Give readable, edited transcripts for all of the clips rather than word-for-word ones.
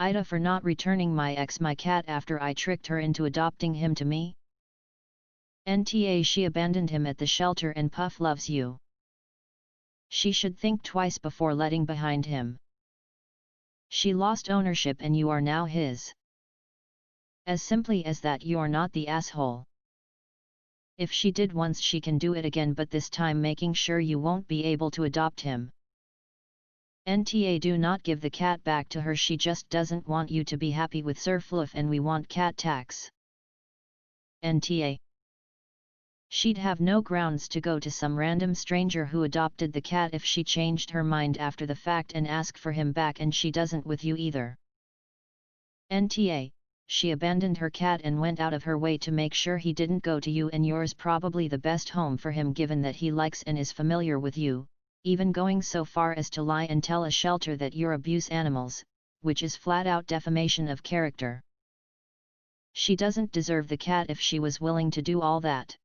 AITA for not returning my cat after I tricked her into adopting him to me? NTA she abandoned him at the shelter and Puff loves you. She should think twice before letting behind him. She lost ownership and you are now his. As simply as that, you're not the asshole. If she did once she can do it again, but this time making sure you won't be able to adopt him. NTA do not give the cat back to her, she just doesn't want you to be happy with Sir Fluff and we want cat tax. NTA. She'd have no grounds to go to some random stranger who adopted the cat if she changed her mind after the fact and ask for him back, and she doesn't with you either. NTA. She abandoned her cat and went out of her way to make sure he didn't go to you, and yours probably the best home for him given that he likes and is familiar with you, even going so far as to lie and tell a shelter that you're abuse animals, which is flat-out defamation of character. She doesn't deserve the cat if she was willing to do all that.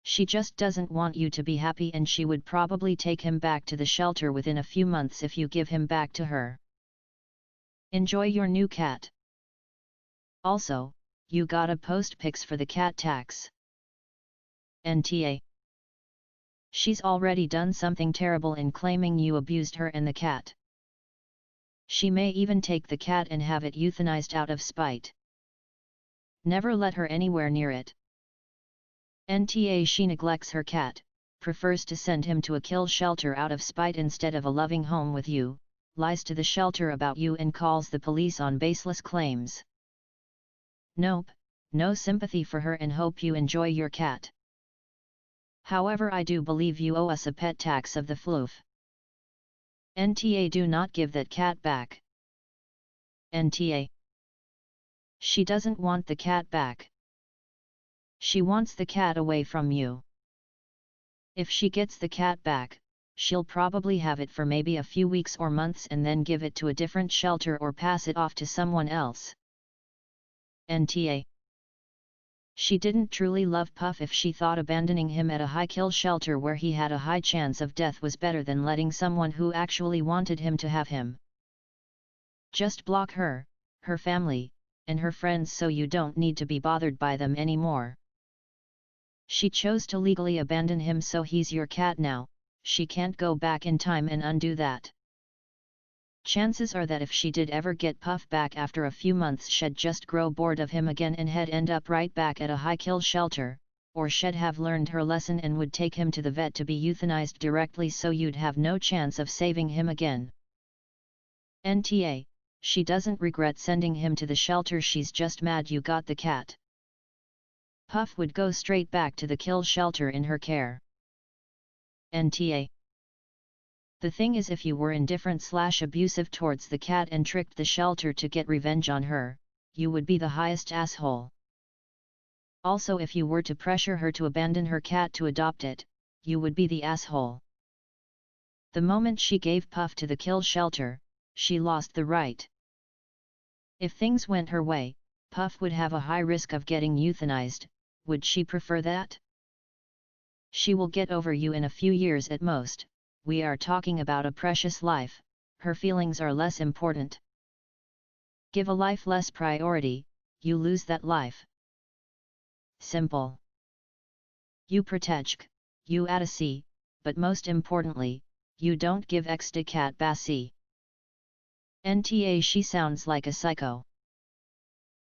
She just doesn't want you to be happy, and she would probably take him back to the shelter within a few months if you give him back to her. Enjoy your new cat. Also, you gotta post pics for the cat tax. NTA. She's already done something terrible in claiming you abused her and the cat. She may even take the cat and have it euthanized out of spite. Never let her anywhere near it. NTA. She neglects her cat, prefers to send him to a kill shelter out of spite instead of a loving home with you, lies to the shelter about you and calls the police on baseless claims. Nope, no sympathy for her and hope you enjoy your cat. However, I do believe you owe us a pet tax of the floof. NTA. Do not give that cat back. NTA. She doesn't want the cat back. She wants the cat away from you. If she gets the cat back, she'll probably have it for maybe a few weeks or months and then give it to a different shelter or pass it off to someone else. NTA. She didn't truly love Puff if she thought abandoning him at a high-kill shelter where he had a high chance of death was better than letting someone who actually wanted him to have him. Just block her, her family, and her friends so you don't need to be bothered by them anymore. She chose to legally abandon him, so he's your cat now. She can't go back in time and undo that. Chances are that if she did ever get Puff back after a few months, she'd just grow bored of him again and he'd end up right back at a high-kill shelter, or she'd have learned her lesson and would take him to the vet to be euthanized directly, so you'd have no chance of saving him again. NTA. She doesn't regret sending him to the shelter, she's just mad you got the cat. Puff would go straight back to the kill shelter in her care. NTA. The thing is, if you were indifferent/abusive towards the cat and tricked the shelter to get revenge on her, you would be the highest asshole. Also, if you were to pressure her to abandon her cat to adopt it, you would be the asshole. The moment she gave Puff to the kill shelter, she lost the right. If things went her way, Puff would have a high risk of getting euthanized. Would she prefer that? She will get over you in a few years at most. We are talking about a precious life, her feelings are less important. Give a life less priority, you lose that life. Simple. You protect, you AITA, but most importantly, you don't give X de cat bassi. NTA. She sounds like a psycho.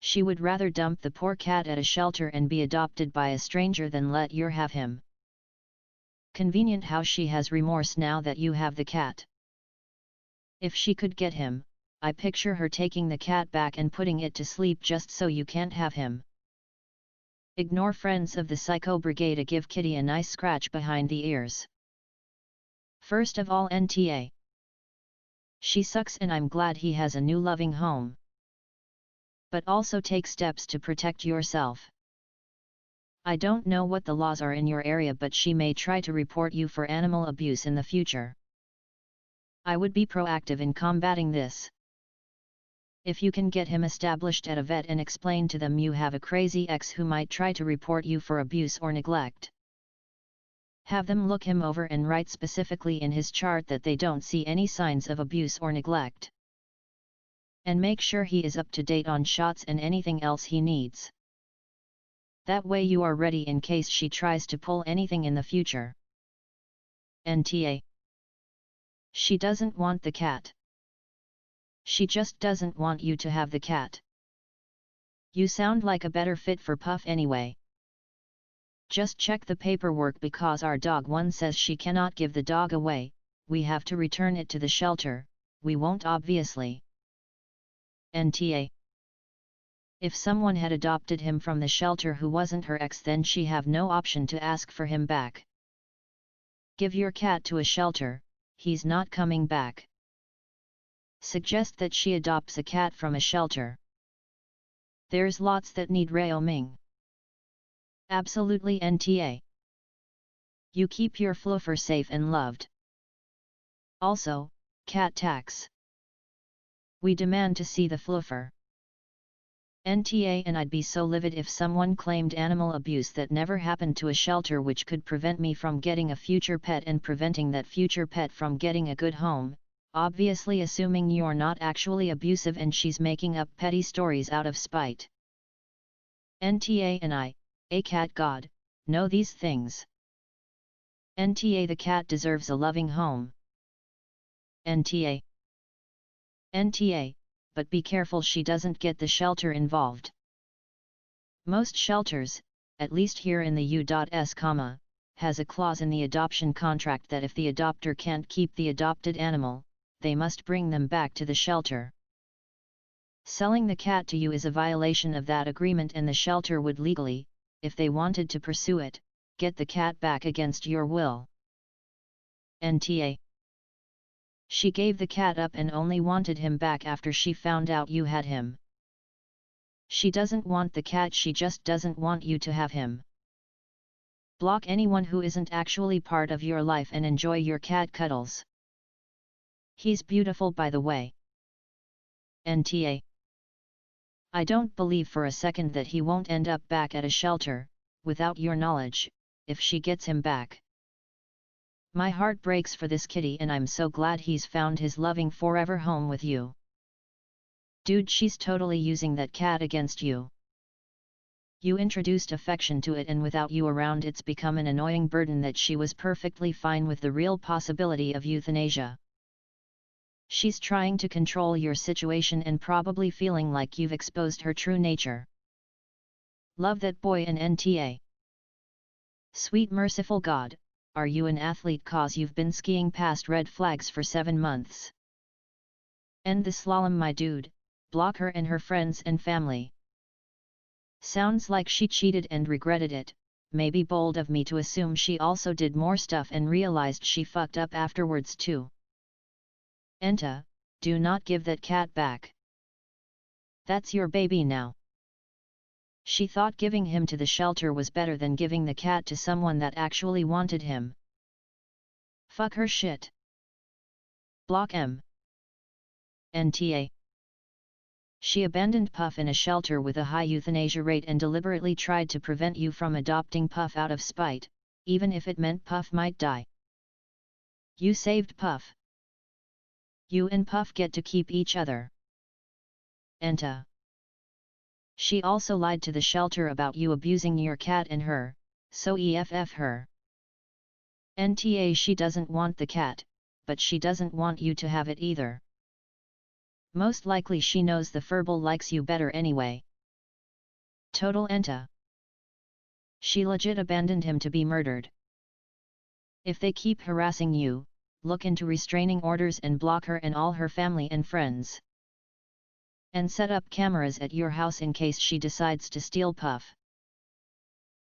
She would rather dump the poor cat at a shelter and be adopted by a stranger than let you have him. Convenient how she has remorse now that you have the cat. If she could get him, I picture her taking the cat back and putting it to sleep just so you can't have him. Ignore friends of the Psycho Brigade to give Kitty a nice scratch behind the ears. First of all, NTA. She sucks and I'm glad he has a new loving home. But also take steps to protect yourself. I don't know what the laws are in your area, but she may try to report you for animal abuse in the future. I would be proactive in combating this. If you can get him established at a vet and explain to them you have a crazy ex who might try to report you for abuse or neglect. Have them look him over and write specifically in his chart that they don't see any signs of abuse or neglect. And make sure he is up to date on shots and anything else he needs. That way you are ready in case she tries to pull anything in the future. NTA. She doesn't want the cat. She just doesn't want you to have the cat. You sound like a better fit for Puff anyway. Just check the paperwork because our dog one says she cannot give the dog away, we have to return it to the shelter, we won't obviously. NTA. If someone had adopted him from the shelter who wasn't her ex, then she have no option to ask for him back. Give your cat to a shelter, he's not coming back. Suggest that she adopts a cat from a shelter. There's lots that need reoming. Absolutely NTA. You keep your fluffer safe and loved. Also, cat tax. We demand to see the fluffer. NTA. And I'd be so livid if someone claimed animal abuse that never happened to a shelter, which could prevent me from getting a future pet and preventing that future pet from getting a good home, obviously assuming you're not actually abusive and she's making up petty stories out of spite. NTA. And I, a cat god, know these things. NTA. The cat deserves a loving home. NTA. NTA. But be careful she doesn't get the shelter involved. Most shelters, at least here in the U.S., has a clause in the adoption contract that if the adopter can't keep the adopted animal, they must bring them back to the shelter. Selling the cat to you is a violation of that agreement, and the shelter would legally, if they wanted to pursue it, get the cat back against your will. NTA. She gave the cat up and only wanted him back after she found out you had him. She doesn't want the cat, she just doesn't want you to have him. Block anyone who isn't actually part of your life and enjoy your cat cuddles. He's beautiful, by the way. NTA. I don't believe for a second that he won't end up back at a shelter, without your knowledge, if she gets him back. My heart breaks for this kitty and I'm so glad he's found his loving forever home with you. Dude, she's totally using that cat against you. You introduced affection to it, and without you around it's become an annoying burden that she was perfectly fine with the real possibility of euthanasia. She's trying to control your situation and probably feeling like you've exposed her true nature. Love that boy. And NTA. Sweet merciful God, are you an athlete, cause you've been skiing past red flags for 7 months? End the slalom, my dude, block her and her friends and family. Sounds like she cheated and regretted it, maybe bold of me to assume she also did more stuff and realized she fucked up afterwards too. Enta, do not give that cat back. That's your baby now. She thought giving him to the shelter was better than giving the cat to someone that actually wanted him. Fuck her shit. Block M. NTA. She abandoned Puff in a shelter with a high euthanasia rate and deliberately tried to prevent you from adopting Puff out of spite, even if it meant Puff might die. You saved Puff. You and Puff get to keep each other. Enta. She also lied to the shelter about you abusing your cat and her, so EFF her. NTA. She doesn't want the cat, but she doesn't want you to have it either. Most likely she knows the furball likes you better anyway. Total Enta. She legit abandoned him to be murdered. If they keep harassing you, look into restraining orders and block her and all her family and friends. And set up cameras at your house in case she decides to steal Puff.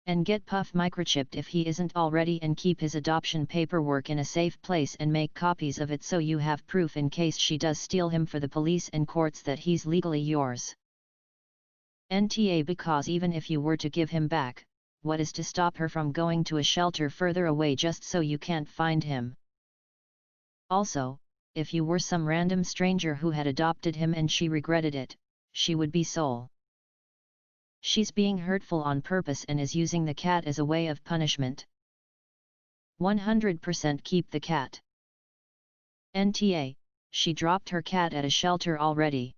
And get Puff microchipped if he isn't already, and keep his adoption paperwork in a safe place and make copies of it so you have proof in case she does steal him for the police and courts that he's legally yours. NTA. Because even if you were to give him back, what is to stop her from going to a shelter further away just so you can't find him? Also, if you were some random stranger who had adopted him and she regretted it, she would be sole. She's being hurtful on purpose and is using the cat as a way of punishment. 100% keep the cat. NTA. She dropped her cat at a shelter already.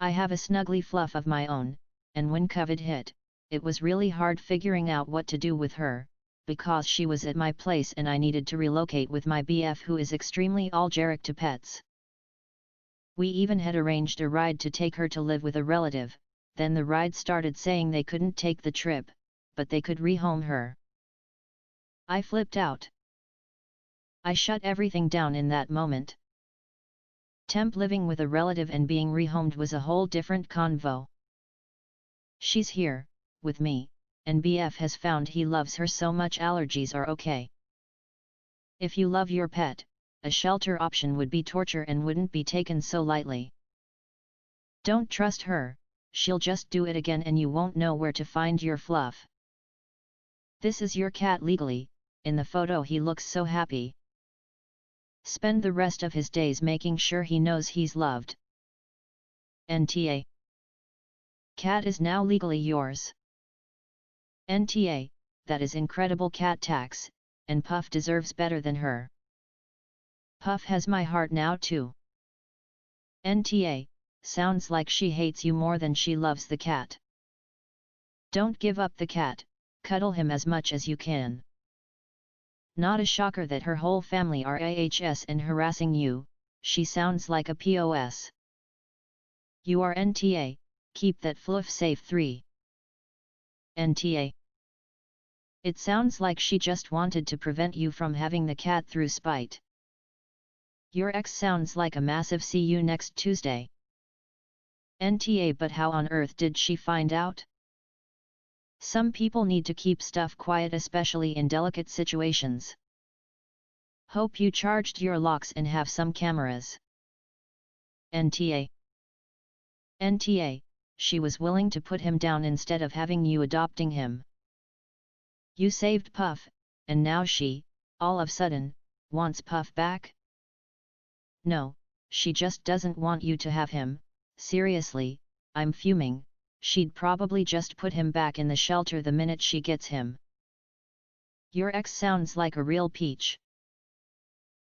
I have a snuggly fluff of my own, and when COVID hit, it was really hard figuring out what to do with her, because she was at my place and I needed to relocate with my BF who is extremely allergic to pets. We even had arranged a ride to take her to live with a relative, then the ride started saying they couldn't take the trip, but they could rehome her. I flipped out. I shut everything down in that moment. Temp living with a relative and being rehomed was a whole different convo. She's here, with me, and BF has found he loves her so much allergies are okay. If you love your pet, a shelter option would be torture and wouldn't be taken so lightly. Don't trust her, she'll just do it again and you won't know where to find your fluff. This is your cat legally, in the photo he looks so happy. Spend the rest of his days making sure he knows he's loved. NTA. Cat is now legally yours. NTA, that is incredible cat tax, and Puff deserves better than her. Puff has my heart now too. NTA, sounds like she hates you more than she loves the cat. Don't give up the cat, cuddle him as much as you can. Not a shocker that her whole family are AHS and harassing you, she sounds like a POS. You are NTA, keep that fluff safe 3. NTA. It sounds like she just wanted to prevent you from having the cat through spite. Your ex sounds like a massive see you next Tuesday. NTA, but how on earth did she find out? Some people need to keep stuff quiet, especially in delicate situations. Hope you charged your locks and have some cameras. NTA. NTA, she was willing to put him down instead of having you adopting him. You saved Puff, and now she, all of a sudden, wants Puff back? No, she just doesn't want you to have him. Seriously, I'm fuming. She'd probably just put him back in the shelter the minute she gets him. Your ex sounds like a real peach.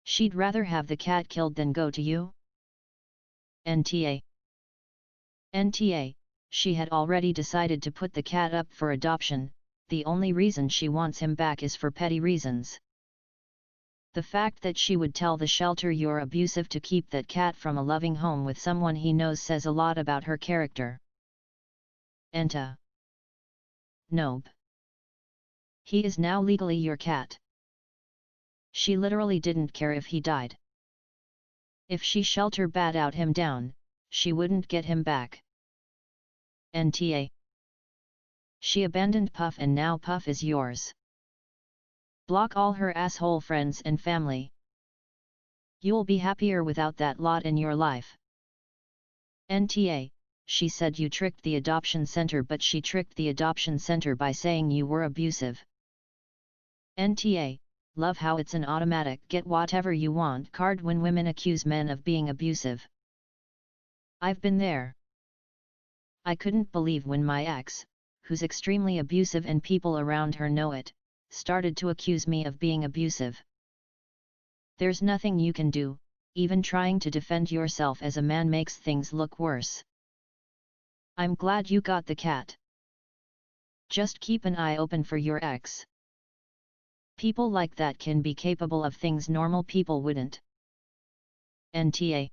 She'd rather have the cat killed than go to you? NTA. NTA, she had already decided to put the cat up for adoption, the only reason she wants him back is for petty reasons. The fact that she would tell the shelter you're abusive to keep that cat from a loving home with someone he knows says a lot about her character. Enta. Nope. He is now legally your cat. She literally didn't care if he died. If she shelter bat out him down, she wouldn't get him back. NTA. She abandoned Puff and now Puff is yours. Block all her asshole friends and family. You'll be happier without that lot in your life. NTA, she said you tricked the adoption center, but she tricked the adoption center by saying you were abusive. NTA, love how it's an automatic get whatever you want card when women accuse men of being abusive. I've been there. I couldn't believe when my ex, who's extremely abusive and people around her know it, started to accuse me of being abusive. There's nothing you can do, even trying to defend yourself as a man makes things look worse. I'm glad you got the cat. Just keep an eye open for your ex. People like that can be capable of things normal people wouldn't. NTA.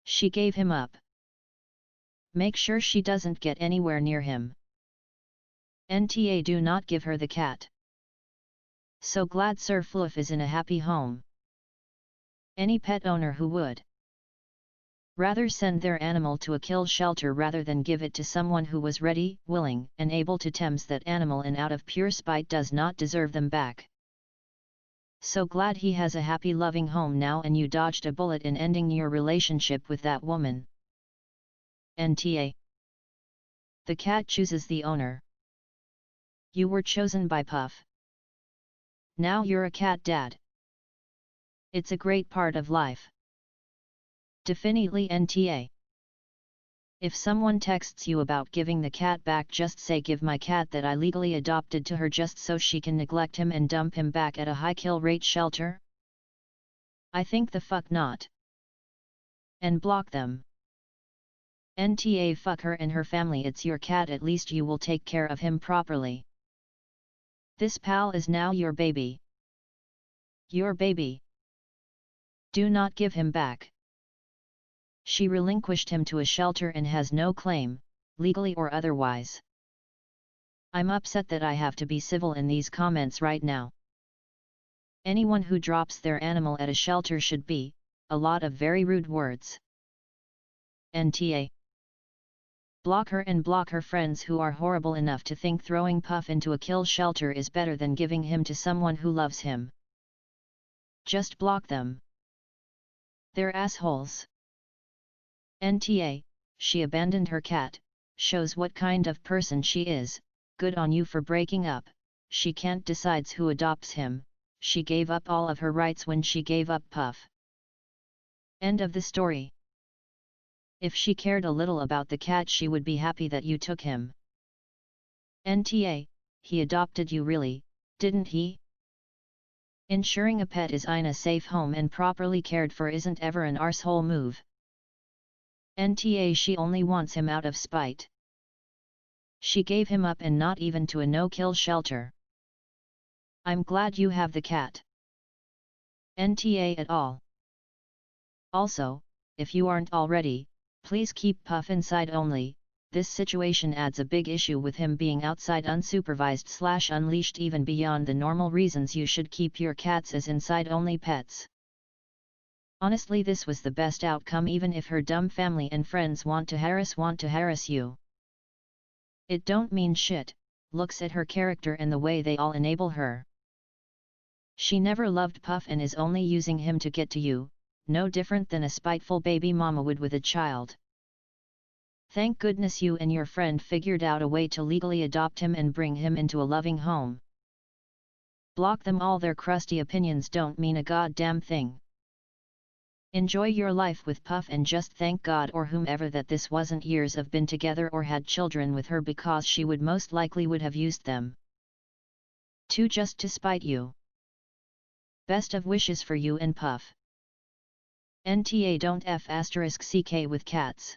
She gave him up. Make sure she doesn't get anywhere near him. NTA, do not give her the cat. So glad Sir Fluff is in a happy home. Any pet owner who would rather send their animal to a kill shelter rather than give it to someone who was ready, willing, and able to tempt that animal and out of pure spite does not deserve them back. So glad he has a happy loving home now and you dodged a bullet in ending your relationship with that woman. NTA. The cat chooses the owner. You were chosen by Puff. Now you're a cat dad. It's a great part of life. Definitely NTA. If someone texts you about giving the cat back, just say give my cat that I legally adopted to her just so she can neglect him and dump him back at a high kill rate shelter? I think the fuck not. And block them. NTA fuck her and her family, it's your cat, at least you will take care of him properly. This pal is now your baby. Your baby. Do not give him back. She relinquished him to a shelter and has no claim, legally or otherwise. I'm upset that I have to be civil in these comments right now. Anyone who drops their animal at a shelter should be, a lot of very rude words. NTA. Block her and block her friends who are horrible enough to think throwing Puff into a kill shelter is better than giving him to someone who loves him. Just block them. They're assholes. NTA, she abandoned her cat, shows what kind of person she is. Good on you for breaking up. She can't decide who adopts him. She gave up all of her rights when she gave up Puff. End of the story. If she cared a little about the cat, she would be happy that you took him. NTA, he adopted you really, didn't he? Ensuring a pet is in a safe home and properly cared for isn't ever an arsehole move. NTA, she only wants him out of spite. She gave him up, and not even to a no-kill shelter. I'm glad you have the cat. NTA at all. Also, if you aren't already, please keep Puff inside only. This situation adds a big issue with him being outside unsupervised / unleashed even beyond the normal reasons you should keep your cats as inside-only pets. Honestly, this was the best outcome, even if her dumb family and friends want to harass you. It don't mean shit. Looks at her character and the way they all enable her. She never loved Puff and is only using him to get to you, no different than a spiteful baby mama would with a child. Thank goodness you and your friend figured out a way to legally adopt him and bring him into a loving home. Block them all, their crusty opinions don't mean a goddamn thing. Enjoy your life with Puff and just thank God or whomever that this wasn't years of been together or had children with her, because she would most likely would have used them. Just to spite you. Best of wishes for you and Puff. NTA, don't *CK with cats.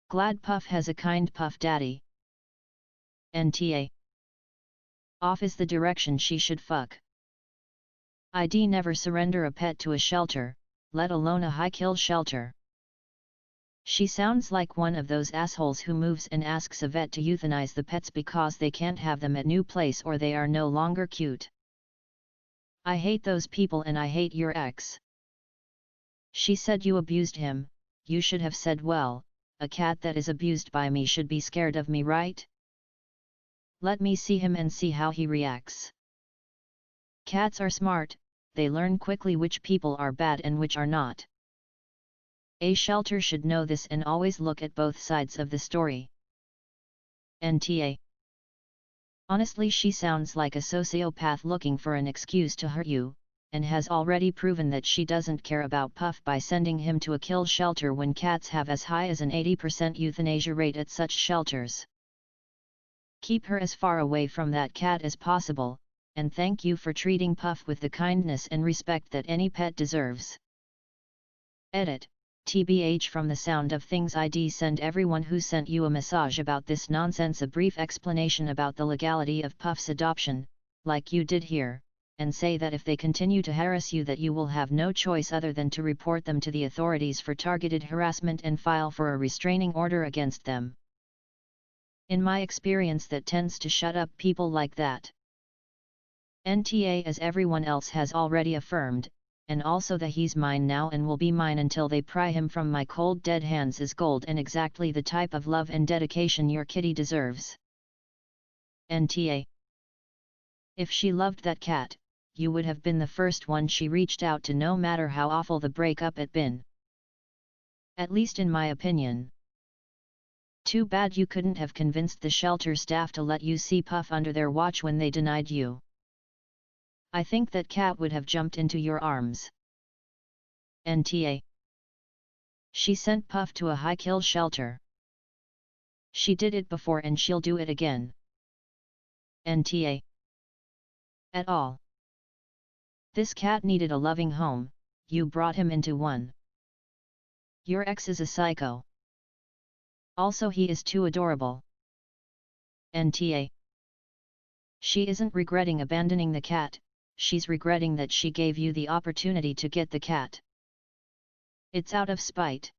Glad Puff has a kind Puff daddy. NTA. Off is the direction she should fuck. ID, never surrender a pet to a shelter, let alone a high-kill shelter. She sounds like one of those assholes who moves and asks a vet to euthanize the pets because they can't have them at new place or they are no longer cute. I hate those people and I hate your ex. She said you abused him. You should have said, well, a cat that is abused by me should be scared of me, right? Let me see him and see how he reacts. Cats are smart. They learn quickly which people are bad and which are not. A shelter should know this and always look at both sides of the story. NTA. Honestly, she sounds like a sociopath looking for an excuse to hurt you, and has already proven that she doesn't care about Puff by sending him to a kill shelter when cats have as high as an 80% euthanasia rate at such shelters. Keep her as far away from that cat as possible, and thank you for treating Puff with the kindness and respect that any pet deserves. Edit. TBH, from the sound of things, ID, send everyone who sent you a message about this nonsense a brief explanation about the legality of Puff's adoption, like you did here, and say that if they continue to harass you that you will have no choice other than to report them to the authorities for targeted harassment and file for a restraining order against them. In my experience, that tends to shut up people like that. NTA, as everyone else has already affirmed, and also that he's mine now and will be mine until they pry him from my cold dead hands, is gold and exactly the type of love and dedication your kitty deserves. NTA. If she loved that cat, you would have been the first one she reached out to, no matter how awful the breakup had been. At least in my opinion. Too bad you couldn't have convinced the shelter staff to let you see Puff under their watch when they denied you. I think that cat would have jumped into your arms. NTA. She sent Puff to a high-kill shelter. She did it before and she'll do it again. NTA. At all. This cat needed a loving home, you brought him into one. Your ex is a psycho. Also he is too adorable. NTA. She isn't regretting abandoning the cat, she's regretting that she gave you the opportunity to get the cat. It's out of spite.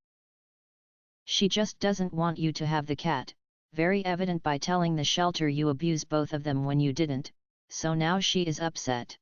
She just doesn't want you to have the cat, very evident by telling the shelter you abused both of them when you didn't, so now she is upset.